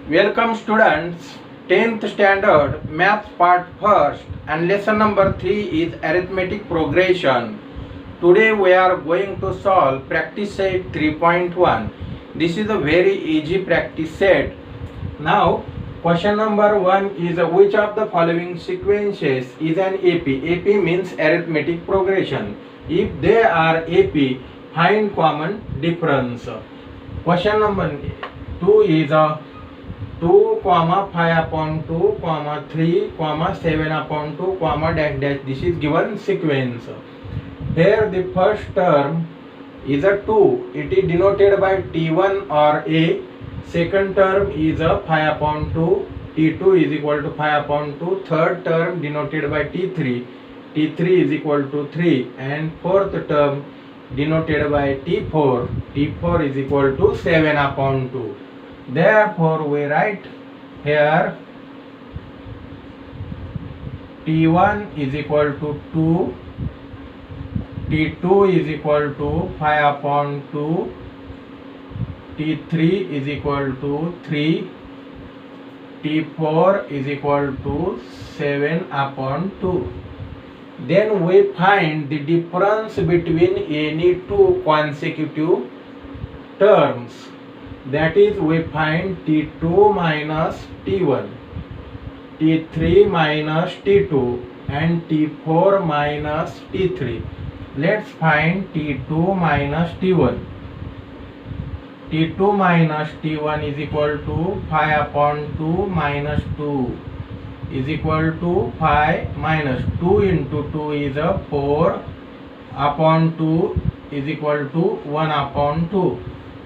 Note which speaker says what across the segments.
Speaker 1: Welcome students, 10th standard maths part first and lesson number 3 is arithmetic progression. Today we are going to solve practice set 3.1. This is a very easy practice set. Now question number 1 is which of the following sequences is an AP? AP means arithmetic progression. If they are AP, find common difference. Question number 2 is 2, 5 upon 2, 3, 7 upon 2, dash dash. This is given sequence. Here the first term is a 2. It is denoted by T1 or A. Second term is a 5 upon 2. T2 is equal to 5 upon 2. Third term denoted by T3. T3 is equal to 3. And fourth term denoted by T4. T4 is equal to 7 upon 2. Therefore, we write here T1 is equal to 2, T2 is equal to 5 upon 2, T3 is equal to 3, T4 is equal to 7 upon 2. Then we find the difference between any two consecutive terms. That is, we find T2 minus T1, T3 minus T2 and T4 minus T3. Let's find T2 minus T1. T2 minus T1 is equal to 5 upon 2 minus 2 is equal to 5 minus 2 into 2 is a 4 upon 2 is equal to 1 upon 2.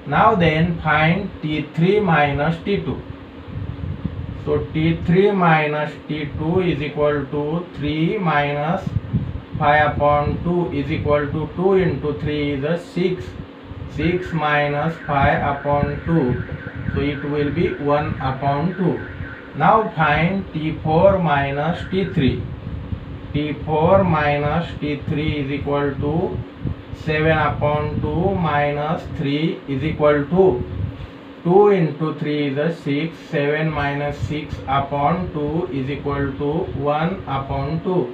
Speaker 1: Now then find T3 minus T2. So T3 minus T2 is equal to 3 minus 5 upon 2 is equal to 2 into 3 is a 6. 6 minus 5 upon 2. So it will be 1 upon 2. Now find T4 minus T3. T4 minus T3 is equal to 7 upon 2 minus 3 is equal to 2 into 3 is a 6. 7 minus 6 upon 2 is equal to 1 upon 2.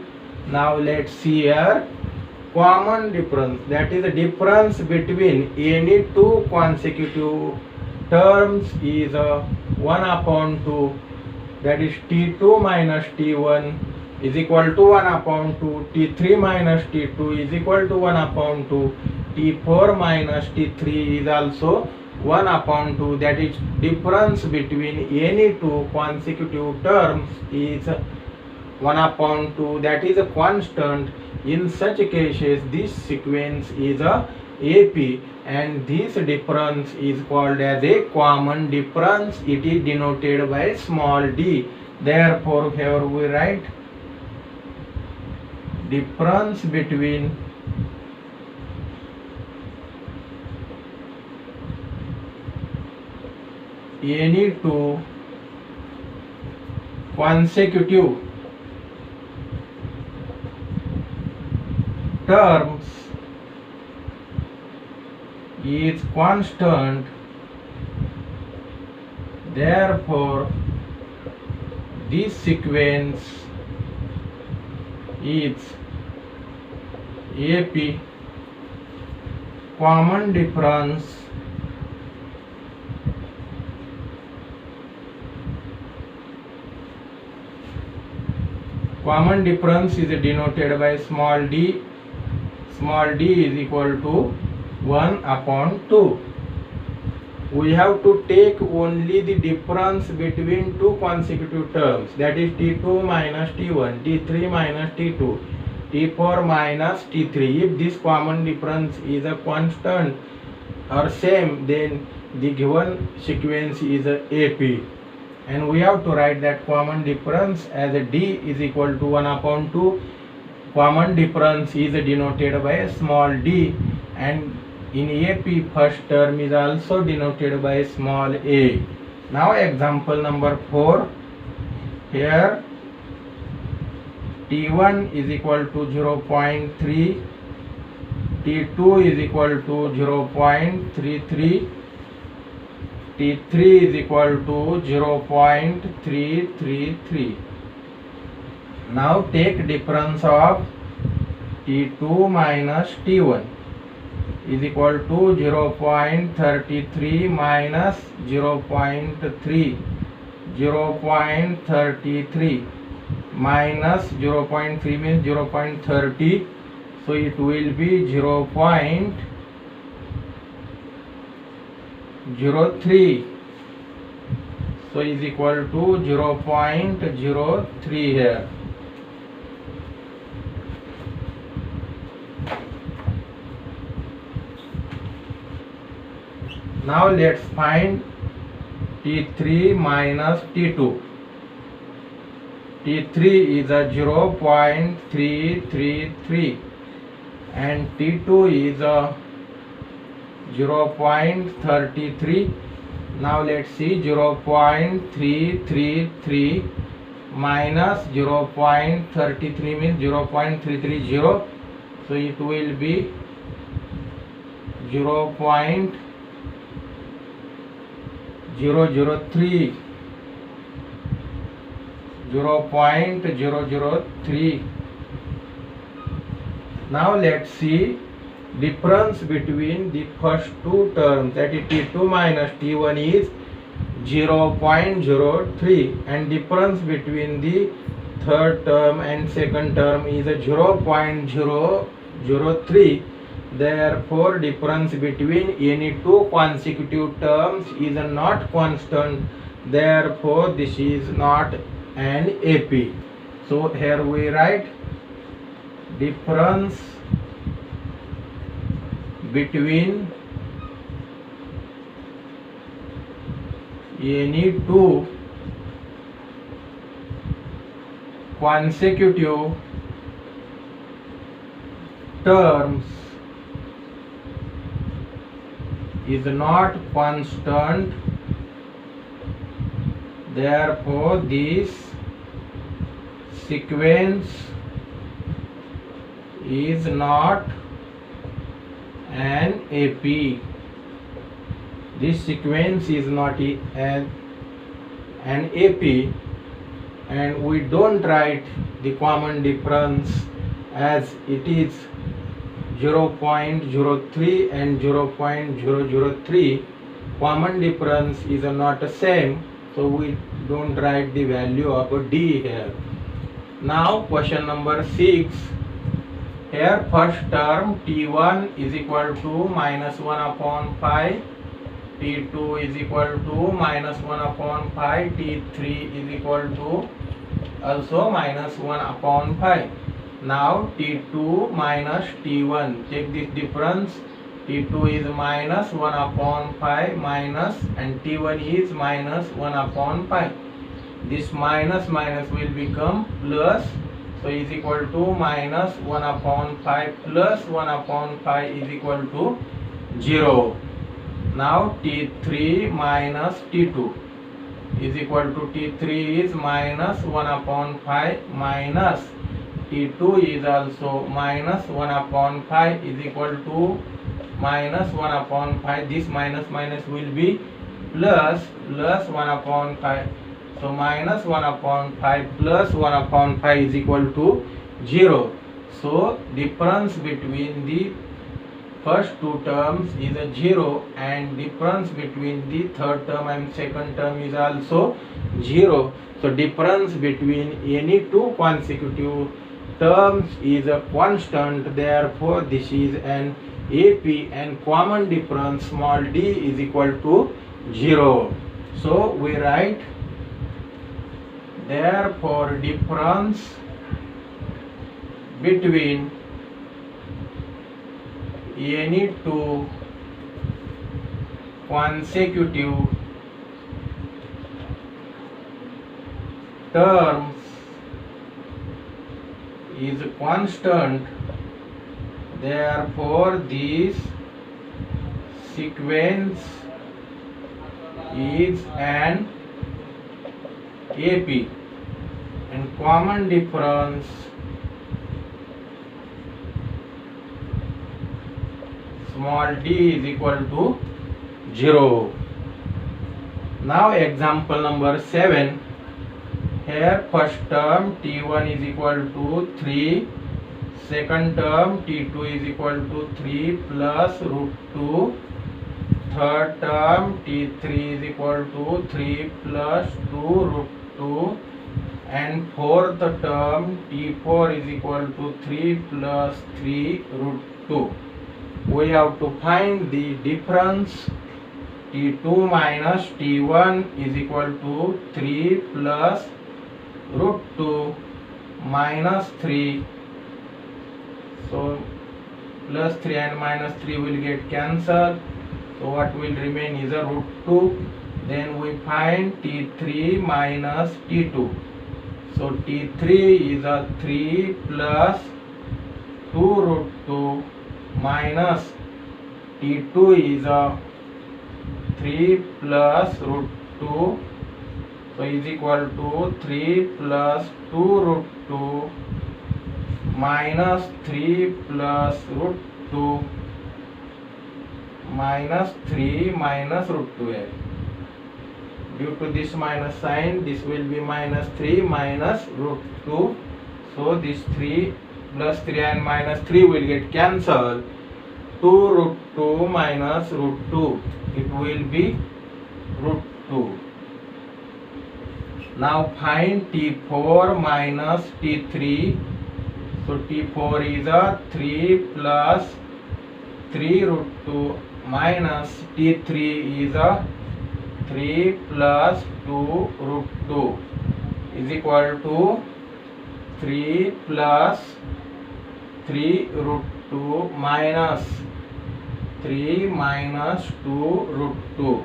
Speaker 1: Now let's see here common difference. That is the difference between any two consecutive terms is 1 upon 2. That is T2 minus T1 is equal to 1 upon 2, T3 minus T2 is equal to 1 upon 2, T4 minus T3 is also 1 upon 2. That is difference between any two consecutive terms is 1 upon 2. That is a constant. In such cases this sequence is a AP and this difference is called as a common difference. It is denoted by small d. Therefore here we write difference between any two consecutive terms is constant. Therefore this sequence is AP. Common difference is denoted by small d. Small d is equal to 1 upon 2. We have to take only the difference between two consecutive terms, that is T2 minus T1, T3 minus T2, T4 minus T3. If this common difference is a constant or same, then the given sequence is a AP. And we have to write that common difference as a d is equal to 1 upon 2. Common difference is denoted by a small d, and in AP first term is also denoted by small a. Now example number 4. Here T1 is equal to 0.3, T2 is equal to 0.33, T3 is equal to 0.333. Now take difference of T2 minus T1 is equal to 0.33 minus 0.3. 0.33 minus 0.3 means 0.30, so it will be 0.03, so is equal to 0.03 here. Now let's find T3 minus T2. T3 is a 0.333 and T2 is a 0.33. Now let's see, 0.333 minus 0.33 means 0.330, so it will be 0.003. 0.003. Now let's see difference between the first two terms, that is T2 minus T1 is 0.03 and difference between the third term and second term is a 0.003. Therefore difference between any two consecutive terms is not constant, therefore this is not an AP. So here we write difference between any two consecutive terms is not constant, therefore this sequence is not an AP. This sequence is not an AP, and we don't write the common difference as it is 0.03 and 0.003. Common difference is not the same, so we don't write the value of D here. Now question number 6. Here first term T1 is equal to minus 1 upon pi, T2 is equal to minus 1 upon pi, T3 is equal to also minus 1 upon pi. Now T2 minus T1, take this difference, T2 is minus 1 upon pi minus and T1 is minus 1 upon pi. This minus minus will become plus, so is equal to minus 1 upon pi plus 1 upon pi is equal to 0. Now T3 minus T2 is equal to T3 is minus 1 upon pi minus T2 is also minus 1 upon pi is equal to minus 1 upon pi. This minus minus will be plus 1 upon pi. So minus 1 upon pi plus 1 upon pi is equal to 0. So difference between the first two terms is a 0 and difference between the third term and second term is also 0. So difference between any two consecutive terms is a constant, therefore this is an AP and common difference small d is equal to 0. So we write therefore difference between any two consecutive terms is constant, therefore this sequence is an AP and common difference small d is equal to 0. Now example number 7. Here first term t1 is equal to 3, second term t2 is equal to 3 plus root 2, third term t3 is equal to 3 plus 2 root 2, and fourth term t4 is equal to 3 plus 3 root 2. We have to find the difference. t2 minus t1 is equal to 3 plus root 2 minus 3. So plus 3 and minus 3 will get cancelled. So what will remain is a root 2. Then we find t3 minus t2. So t3 is a 3 plus 2 root 2 minus t2 is a 3 plus root 2. So is equal to 3 plus 2 root 2 minus 3 plus root 2 minus 3 minus root 2. Due to this minus sign, this will be minus 3 minus root 2. So this 3 plus 3 and minus 3 will get cancelled. 2 root 2 minus root 2. It will be root 2. Now find t4 minus t3. So t4 is a 3 plus 3 root 2 minus t3 is a 3 plus 2 root 2 is equal to 3 plus 3 root 2 minus 3 minus 2 root 2.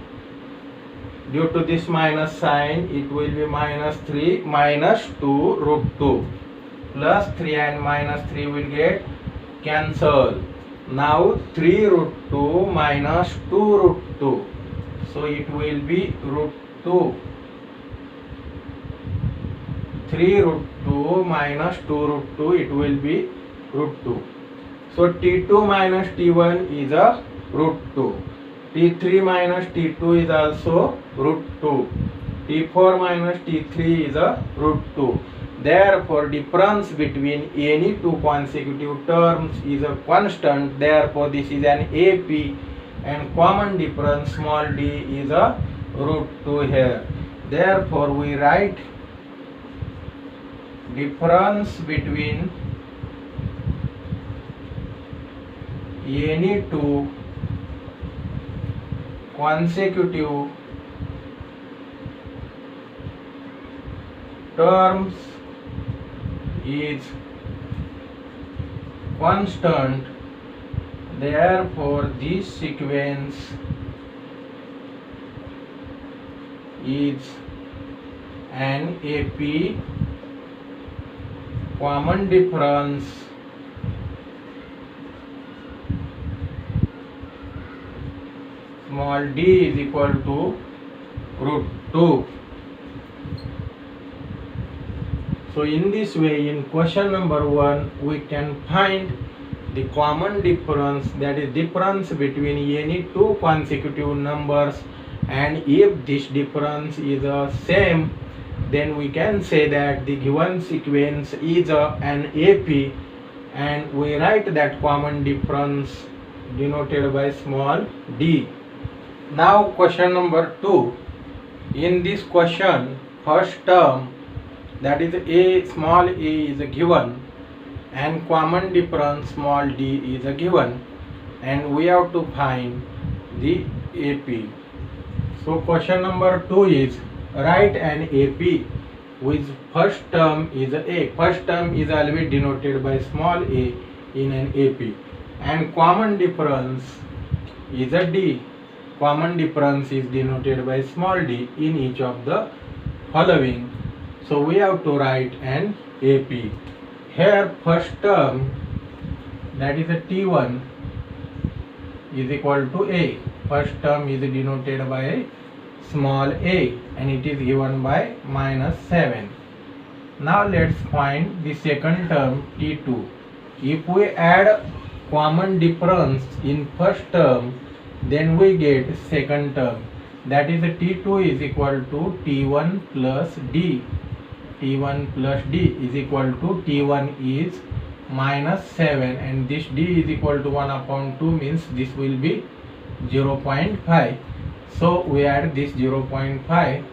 Speaker 1: Due to this minus sign, it will be minus 3 minus 2 root 2. Plus 3 and minus 3 will get cancelled. Now 3 root 2 minus 2 root 2. So it will be root 2. 3 root 2 minus 2 root 2, it will be root 2. So t2 minus t1 is a root 2. t3 minus t2 is also root 2. t4 minus t3 is a root 2. Therefore, difference between any two consecutive terms is a constant. Therefore, this is an AP, and common difference small d is a root 2 here. Therefore, we write difference between any two consecutive terms is constant. Therefore, this sequence is an AP. Common difference small d is equal to root 2. So in this way, in question number 1, we can find the common difference, that is difference between any two consecutive numbers, and if this difference is the same, then we can say that the given sequence is an AP, and we write that common difference denoted by small d. Now question number 2. In this question, first term, that is a small a is given, and common difference small d is given, and we have to find the AP. So question number 2 is write an AP with first term is a. First term is always denoted by small a in an AP, and common difference is a d. Common difference is denoted by small d in each of the following. So we have to write an AP. Here first term, that is a t1, is equal to a. First term is denoted by small a, and it is given by minus 7. Now let's find the second term t2. If we add common difference in first term, then we get second term. that is T2 is equal to T1 plus D. T1 plus D is equal to T1 is minus 7 and this D is equal to 1 upon 2 means this will be 0.5. So we add this 0.5.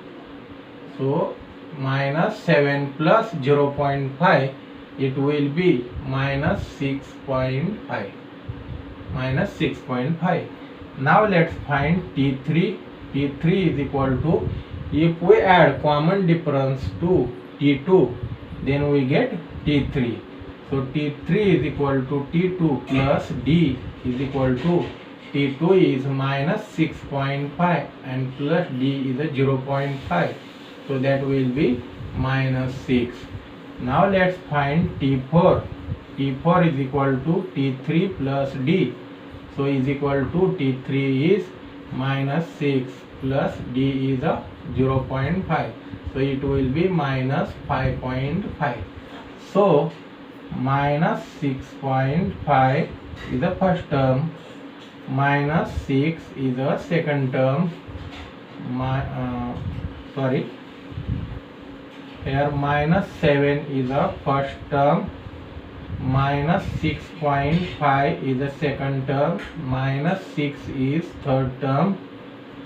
Speaker 1: So minus 7 plus 0.5, it will be minus 6.5. Minus 6.5. Now let's find T3. T3 is equal to, if we add common difference to T2, then we get T3. So T3 is equal to T2 plus D is equal to, T2 is minus 6.5 and plus D is a 0.5. So that will be minus 6. Now let's find T4. T4 is equal to T3 plus D. So is equal to T3 is minus 6 plus D is a 0.5. So it will be minus 5.5. So minus 6.5 is the first term, minus 6 is the second term, here minus 7 is the first term, minus 6.5 is the second term, minus 6 is third term,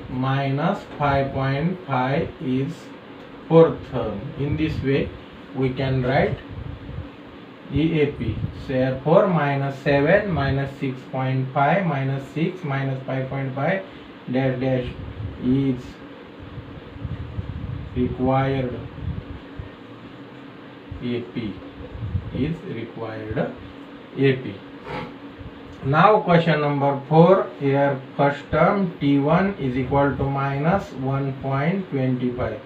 Speaker 1: minus 5.5 is fourth term. In this way we can write EAP. Therefore minus 7 minus 6.5 minus 6 minus 5.5 dash dash is required AP. Is required AP. Now question number 4. Here first term T1 is equal to minus 1.25.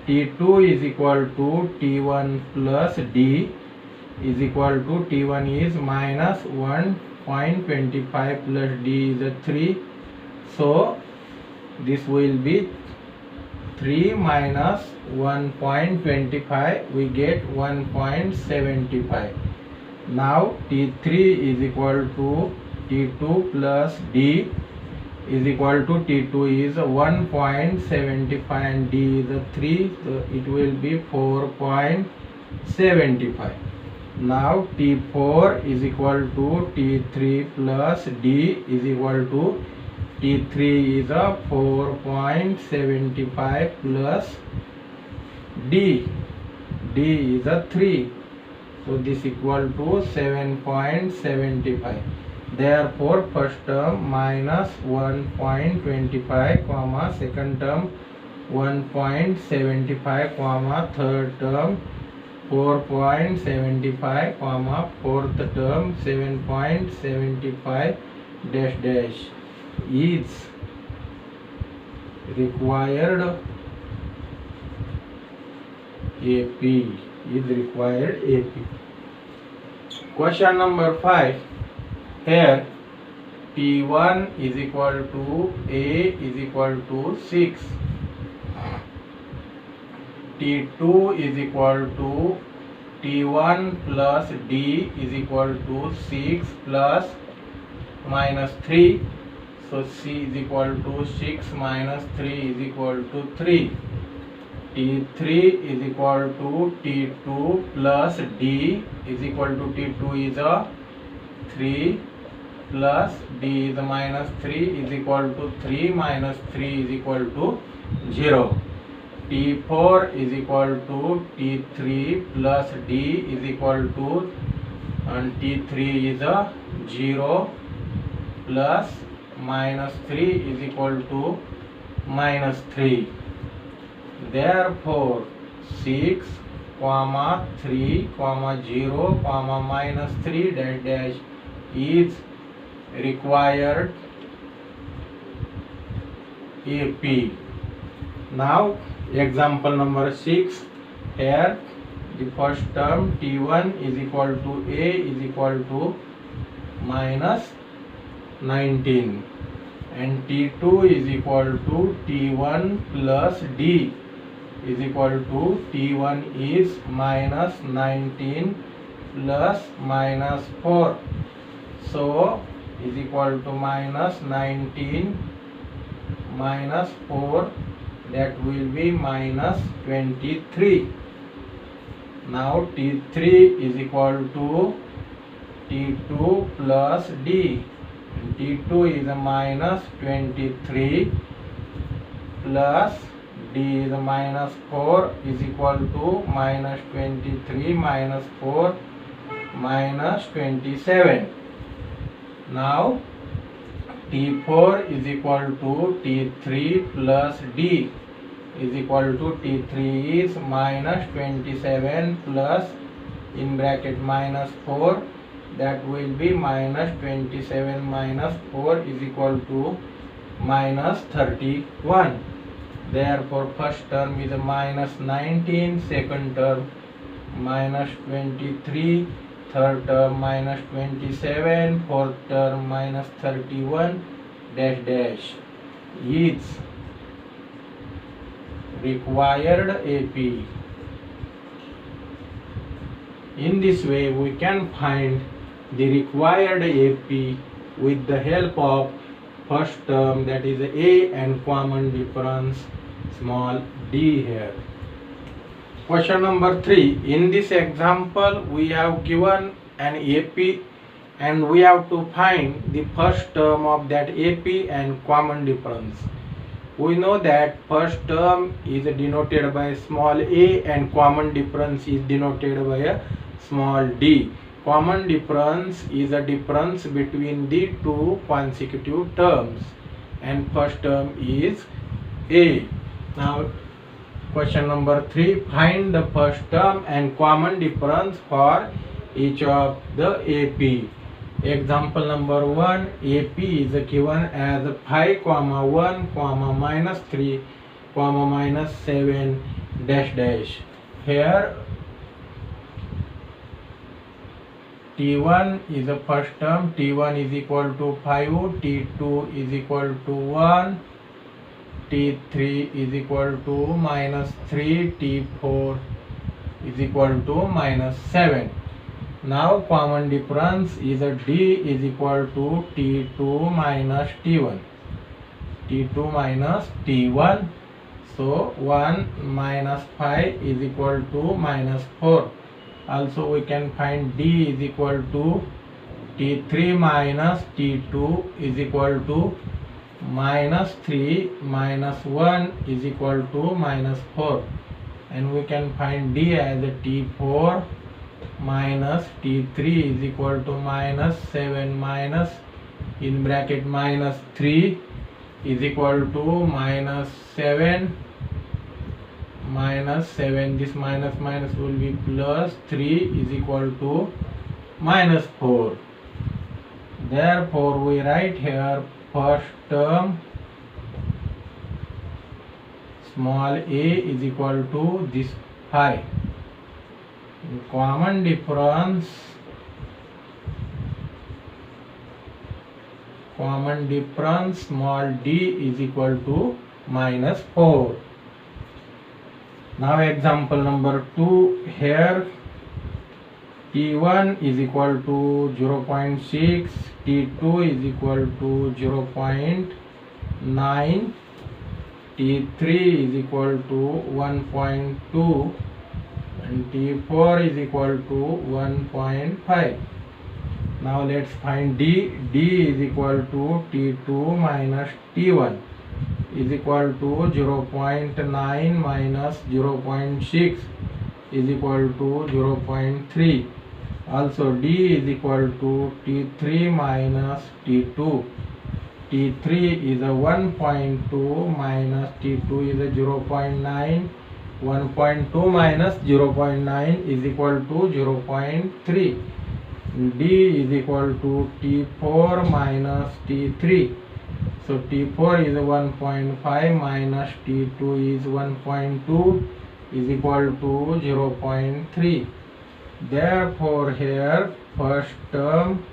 Speaker 1: T2 is equal to T1 plus D is equal to, T1 is minus 1.25 plus D is a 3. So this will be 3 minus 1.25, we get 1.75. Now T3 is equal to T2 plus D is equal to, T2 is 1.75 and D is a 3, so it will be 4.75. Now T4 is equal to T3 plus D is equal to, T3 is a 4.75 plus D. D is a 3. So this equal to 7.75. Therefore first term minus 1.25 comma second term 1.75 comma third term 4.75 comma fourth term 7.75 dash dash is required AP. Is required AP. Question number 5. Here T1 is equal to A is equal to 6. T2 is equal to T1 plus D is equal to 6 plus minus 3. So C is equal to 6 minus 3 is equal to 3. T3 is equal to T2 plus D is equal to, T2 is a 3 plus D is a minus 3 is equal to 3 minus 3 is equal to 0. T4 is equal to T3 plus D is equal to, and T3 is a 0 plus minus 3 is equal to minus 3. Therefore 6 comma 3 comma 0 comma minus 3 dash dash is required AP. Now example number 6. Here the first term T1 is equal to A is equal to minus 19 and T2 is equal to T1 plus D is equal to, T1 is minus 19 plus minus 4. So is equal to minus 19 minus 4, that will be minus 23. Now T3 is equal to T2 plus D. T2 is a minus 23 plus D is a minus 4 is equal to minus 23 minus 4 minus 27. Now T4 is equal to T3 plus D is equal to T3 is minus 27 plus in bracket minus 4, that will be minus 27 minus 4 is equal to minus 31. Therefore first term is a minus 19, second term minus 23, third term minus 27, fourth term minus 31 dash dash is required AP. In this way we can find the required AP with the help of first term, that is A, and common difference small d here. Question number 3. In this example we have given an AP and we have to find the first term of that AP and common difference. We know that first term is denoted by small a and common difference is denoted by a small d. Common difference is a difference between the two consecutive terms and first term is a. Now question number 3. Find the first term and common difference for each of the AP. Example number 1, AP is given as 5, 1, minus 3, minus 7 dash dash. Here T1 is the first term, T1 is equal to 5, T2 is equal to 1, T3 is equal to minus 3, T4 is equal to minus 7. Now common difference is a D is equal to T2 minus T1. T2 minus T1. So 1 minus 5 is equal to minus 4. Also we can find D is equal to T3 minus T2 is equal to minus 3 minus 1 is equal to minus 4. And we can find D as a T4 minus T3 is equal to minus 7 minus in bracket minus 3 is equal to minus 7 minus 7. This minus minus will be plus 3 is equal to minus 4. Therefore we write here first term small a is equal to this 5. Common difference small d is equal to minus 4. Now example number 2, here T1 is equal to 0.6, T2 is equal to 0.9, T3 is equal to 1.2 and T4 is equal to 1.5. Now let's find D. D is equal to T2 minus T1 is equal to 0.9 minus 0.6 is equal to 0.3. Also D is equal to T3 minus T2. T3 is a 1.2 minus T2 is a 0.9. 1.2 minus 0.9 is equal to 0.3. D is equal to T4 minus T3. So T4 is 1.5 minus T2 is 1.2 is equal to 0.3. Therefore here first term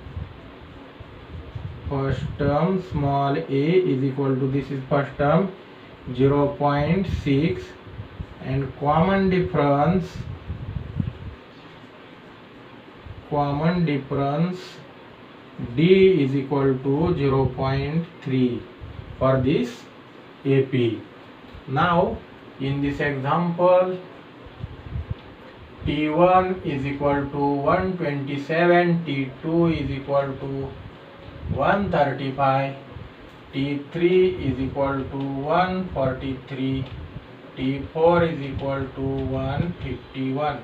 Speaker 1: small a is equal to, this is first term, 0.6, and common difference D is equal to 0.3 for this AP. Now in this example, T1 is equal to 127, T2 is equal to 135, T3 is equal to 143, T4 is equal to 151.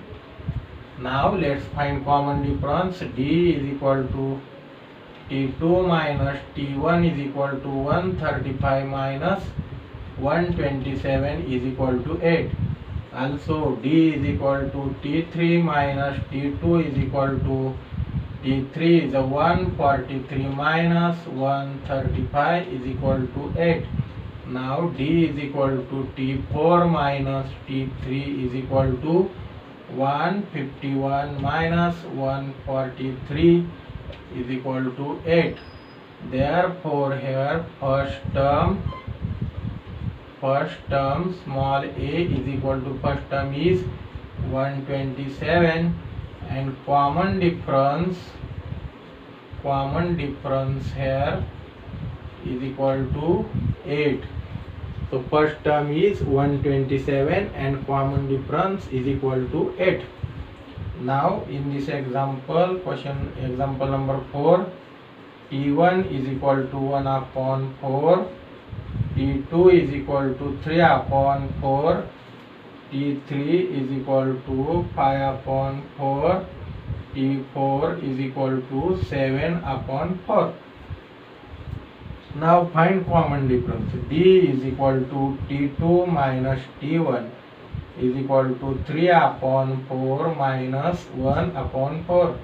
Speaker 1: Now let's find common difference. D is equal to T2 minus T1 is equal to 135 minus 127 is equal to 8. Also D is equal to T3 minus T2 is equal to T3 is a 143 minus 135 is equal to 8. Now D is equal to T4 minus T3 is equal to 151 minus 143 is equal to 8. Therefore here first term small a is equal to first term is 127 and common difference here is equal to 8. So first term is 127 and common difference is equal to 8. Now in this example, example number 4, T1 is equal to 1 upon 4, T2 is equal to 3 upon 4, T3 is equal to 5 upon 4, T4 is equal to 7 upon 4. Now find common difference. D is equal to T2 minus T1 is equal to 3 upon 4 minus 1 upon 4.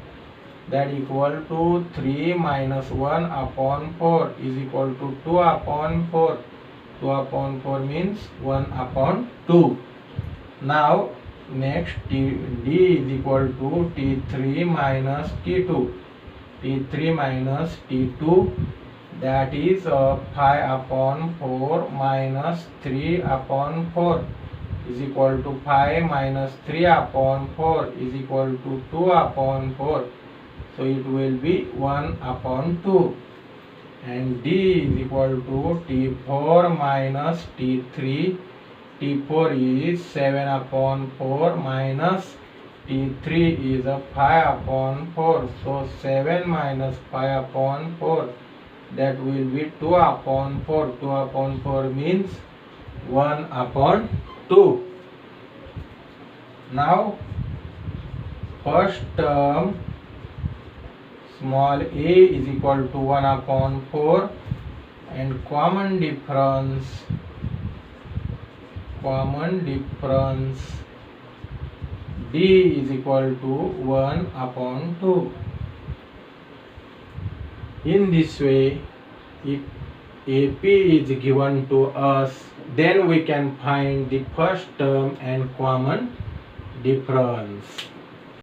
Speaker 1: That equal to 3 minus 1 upon 4 is equal to 2 upon 4. 2 upon 4 means 1 upon 2. Now next D is equal to T3 minus T2. T3 minus T2, that is 5 upon 4 minus 3 upon 4 is equal to 5 minus 3 upon 4 is equal to 2 upon 4. So it will be 1 upon 2. And D is equal to T4 minus T3. T4 is 7 upon 4 minus T3 is 5 upon 4. So 7 minus 5 upon 4, that will be 2 upon 4. 2 upon 4 means 1 upon 2. Now first term small a is equal to 1 upon 4 and common difference D is equal to 1 upon 2. In this way, if AP is given to us, then we can find the first term and common difference.